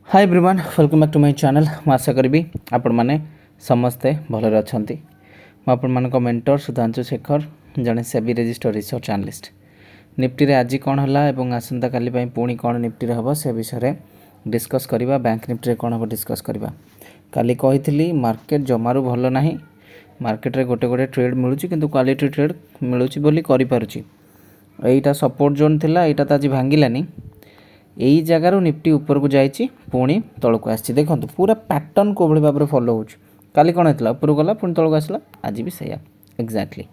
Hi everyone welcome back to my channel. मैं आशा करी आपण मैंने समस्ते भलरे अच्छा आपण मान मेंटर सुधांशु शेखर जड़े SEBI register research analyst. Nifty रे आज कौन है आसंता काली पुणी कौन निफ्टी हम से विषय डिस्कस करवा। बैंक निफ्टी रे कौन हम डिस्कस करवा। काली कही मार्केट जमारू भल ना, मार्केट रे गोटे गोटे ट्रेड मिलूँ किंतु क्वालिटी ट्रेड मिलूँ बोली करिपारुची। एटा सपोर्ट जोन थिला, एटा तो आज भांगिलानी। यही जगार निफ्टी ऊपर को जाइए पुणी तौक आसी देखो पूरा पैटर्न को भाव में फॉलो हो। काली कौन होता ऊपर गला पुणी तौक आसला, आज भी सैया एक्जाक्टली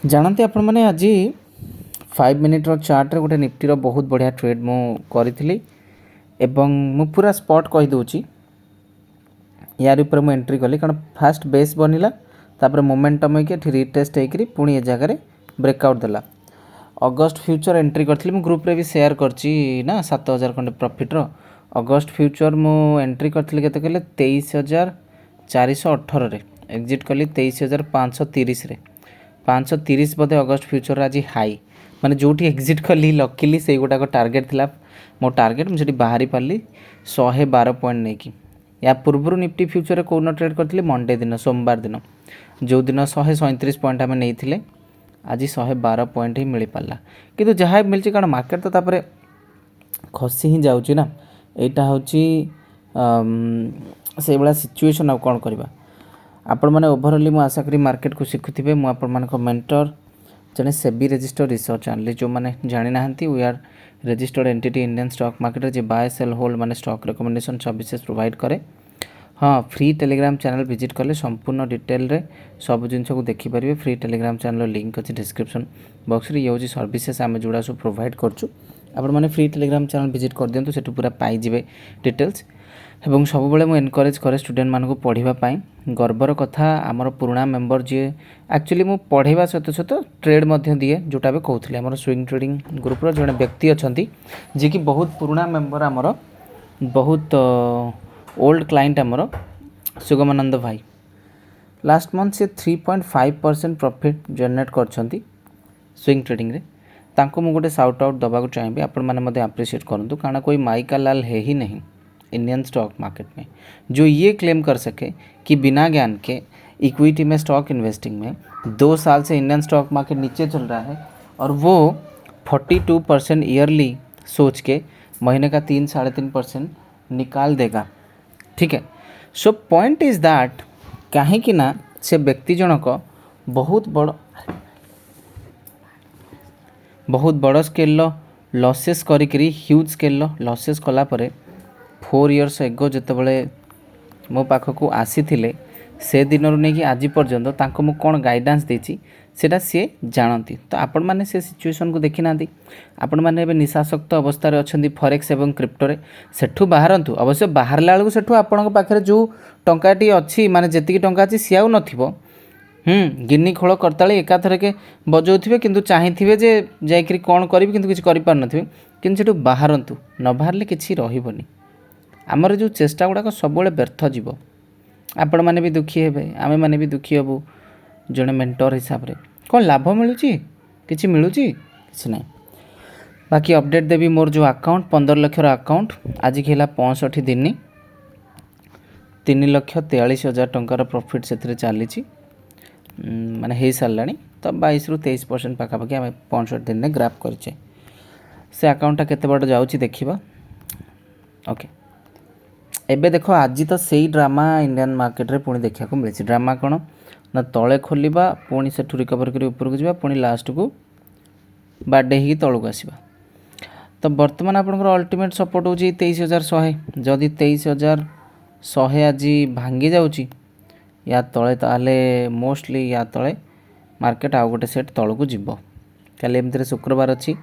जानते आपण मैंने। आज 5 मिनिट चार्ट रे गोटे निफ्टी बहुत बढ़िया ट्रेड मु करी मु पूरा स्पॉट कहीदे यार ऊपर मु एंट्री कली कारण फास्ट बेस बनिला तापर मोमेंटम होकर रिटेस्ट होकर पुणी ए जगह ब्रेकआउट देला। अगस्ट फ्यूचर एंट्री करी मु ग्रुप रे भी शेयर करची ना 7000 खंडे प्रॉफिट रो। अगस्ट फ्यूचर मु एंट्री करथली केते कहले 23418 रे एग्जिट कली 23530 रे 530 बदे अगस्ट फ्यूचर आज हाई माने जोठी एग्जिट कली लकीली से गोटा को टारगेट थिला। मो टारगेट मुझे बाहरी पाली 112 पॉइंट नहीं कि या पूर्व निफ्टी फ्यूचर कौन ट्रेड करथली मंडे दिन सोमवार दिन जो दिन 137 पॉइंट आम नहीं आज 112 पॉइंट ही मिल पाला किंतु जहाँ मिलची कारण मार्केट तो तापर खसी ही जाऊँगी ना। यहाँ हूँ से भाया सिचुएशन आ कौन करवा आपण मैंने ओवरअली मुझे आशा करी मार्केट को शिखुवे। मुझे मेंटर जड़े सेबी रजिस्टर रिसर्च एनालिस्ट जो मैंने जानी ना we are registered entity Indian stock market जे बाय सेल होल्ड माने स्टॉक रिकमेंडेशन सर्विसेज प्रोवाइड करे। हाँ फ्री टेलीग्राम चैनल विजिट कले संपूर्ण डिटेल रे सब जिनस को देखिपारे। फ्री टेलीग्राम चैनल लिंक अच्छी डिस्क्रिप्शन बॉक्स रे ये हूँ सर्विसेस आम जोड़ा सब प्रोवाइड करचु। आपण मैंने फ्री टेलीग्राम चैनल विजिट कर दिंतु से पूरा पाइबे डिटेल्स एवं सब बेले मुझे एनकरेज करे स्टूडेंट मानक पढ़ाई। गर्वर कथा आमर पुराना मेंबर जी एक्चुअली मु पढ़ाइबा सहित सहित ट्रेड मध्य दिए जोटा भी कहते आमर स्विंग ट्रेडिंग ग्रुप रो जड़े व्यक्ति अच्छा जी की बहुत पुराना मेंबर आमर बहुत ओल्ड क्लाइंट आमर सुगमानंद भाई लास्ट मंथ से 3.5% प्रॉफिट जनरेट करछंती स्विंग ट्रेडिंग रे। तांको मु गोटे साउट आउट दबा को चाहिए आपण मैंने मध्य अप्रिशिएट करंतु कारण कोई माइका लाल है ही नहीं इंडियन स्टॉक मार्केट में जो ये क्लेम कर सके कि बिना ज्ञान के इक्विटी में स्टॉक इन्वेस्टिंग में 2 साल से इंडियन स्टॉक मार्केट नीचे चल रहा है और वो 42% ईयरली सोच के महीने का 3-3.5% निकाल देगा। ठीक है। सो पॉइंट इज दैट कहीं ना से व्यक्ति जनक बहुत बड़ स्केल लॉसेस करी ह्यूज स्केल लॉसेस कला परे 4 इयर्स एगो जितेबाला मो पाखक आसी से दिन नहीं कि आज पर्यंत तांको मु कौन गाइडेंस देती सेटा सी जानती। तो आपण मैंने से सिचुएशन को देखी ना आपण मैंने निशाशक्त अवस्था अच्छा फॉरेक्स एवं क्रिप्टो सेठू बाहरतु अवश्य बाहर बेलू सेठू आपण पाखे जो टंकाटी अच्छी माने जी टंका अच्छी सी आउ नथिबो गिनी खोल करताली एकाथर के बजाऊे किंतु चाहिए जे जाकि कौन करी किंतु किसी कर पार नथिबे किंतु सेठू बाहरतु न बाहरले किसी रहिबनी। आमर जो चेष्टा गुड़ाक सब व्यर्थ जीव आपण मैंने भी दुखी हे आमे मैंने भी दुखी हेबू जड़े मेंटर हिसाब से कौन लाभ मिलूँ कि मिलूँ कि ना। बाकी अपडेट देवी मोर जो अकाउंट 15 लाख अकाउंट आज की है 65 दिन 3,43,000 टंकार प्रॉफिट से चली माने हो सारा तो 22-23% पाखापाखि आम 65 दिन में ग्राफ करे से अकाउंटा केते बाट जाउची देखिबा। ओके एबे देखो आज तो सही ड्रामा इंडियन मार्केट रे पुणी देखा मिली। ड्रामा कौन ना तले खोलिबा पुणी से रिकवर कर ऊपर को जावा पुणी लास्ट को बाडे ही तलू आसवा। तो बर्तमान आपंकर अल्टीमेट सपोर्ट हो 23,100 जदि 23,100 आज भांगी जाऊँगी या तले ताले मोस्टली या तले मार्केट आउ गोटे सेट तलू को जीव। काली एमती शुक्रवार अच्छी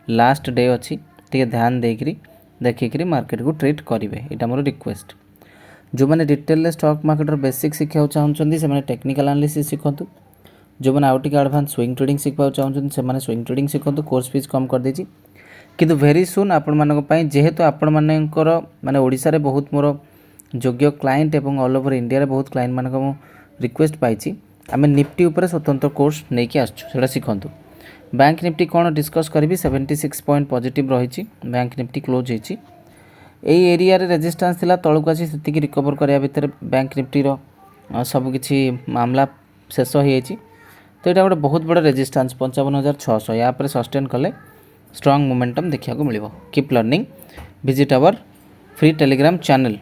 लास्ट डे अच्छी टे ध्यान देकरी देखिक मार्केट को ट्रेड करेंगे यहाँ मोर रिक्वेस्ट। जो मैंने डिटेल स्टॉक मार्केट बेसिक शिखा चाहते से टेक्निकल एनालिसिस शिखु जो मैंने आउट एडवांस स्विंग ट्रेडिंग शिखा चाहते से swing trading Shikhu course fees कम कर देती किंतु वेरी सुन आपण मानी जेहेतु आपण मानकर माने ओडिशा रे बहुत मोर योग्य क्लाइंट एवं ऑल ओवर इंडिया रे बहुत क्लाइंट मानक मु रिक्वेस्ट पाई आम निफ्टी उपर स्वतंत्र कोर्स नहीं कि आसुँ शिखु। बैंक निफ्टी कौन डिस्कस करी 76 पॉइंट पॉजिटिव रही बैंक निफ्टी क्लोज होती এই एरिया रे रेजिस्टेंस थिला तळକୁ आसी सेतिकी रिकवर करिया भितर बैंक निफ्टी रो सब किछि मामला शेष हो जाइछि। तो यहाँ गोटे बहुत बड़ा रेजिस्टेंस 55,600 या पर सस्टेन कले स्ट्रॉन्ग मोमेंटम देखा मिलिबो। Keep learning, visit our free Telegram channel.